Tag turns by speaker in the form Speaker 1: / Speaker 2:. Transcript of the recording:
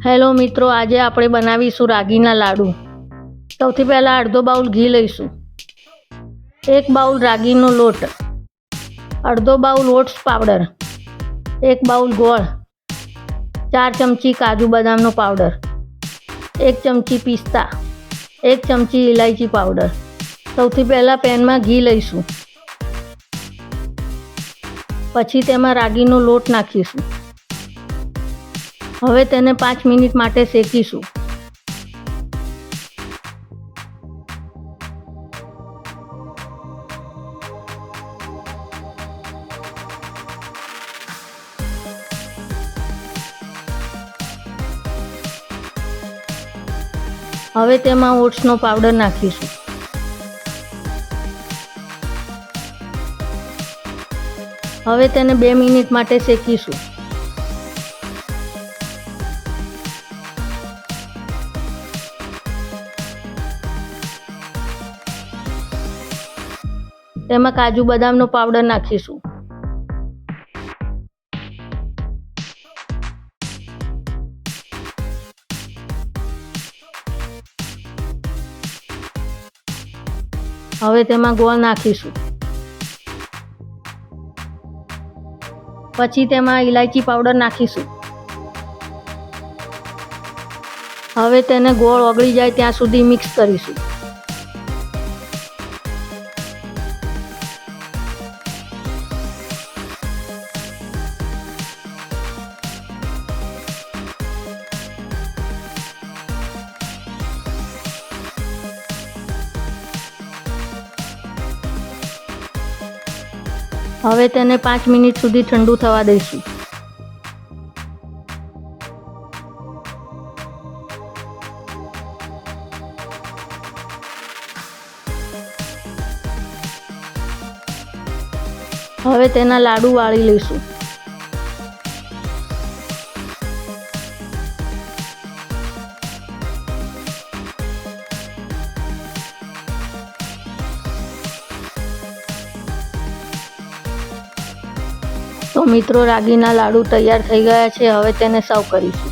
Speaker 1: Hello મિત્રો, આજે આપણે બનાવીશું રાગીના લાડુ. સૌથી પહેલાં અડધો બાઉલ ઘી લઈશું, 1 બાઉલ રાગીનો લોટ, અડધો બાઉલ ઓટ્સ પાવડર, 1 બાઉલ ગોળ, 4 ચમચી કાજુ બદામનો પાવડર, 1 ચમચી પિસ્તા, 1 ચમચી ઇલાયચી પાવડર. સૌથી પહેલાં પેનમાં ઘી લઈશું, પછી તેમાં રાગીનો લોટ નાખીશું. હવે તેને 5 મિનિટ માટે શેકીશું. હવે તેમાં ઓટ્સનો પાવડર નાખીશું. હવે તેને 2 મિનિટ માટે શેકીશું. તેમાં કાજુ બદામનો પાવડર નાખીશું. હવે તેમાં ગોળ નાખીશું. પછી તેમાં ઇલાયચી પાવડર નાખીશું. હવે તેને ગોળ ઓગળી જાય ત્યાં સુધી મિક્સ કરીશું. હવે તેને 5 મિનિટ સુધી ઠંડુ થવા દઈશું. હવે તેના લાડુ વાળી લઈશું. તો મિત્રો, રાગીના લાડુ તૈયાર થઈ ગયા છે. હવે તેને સર્વ કરીશું.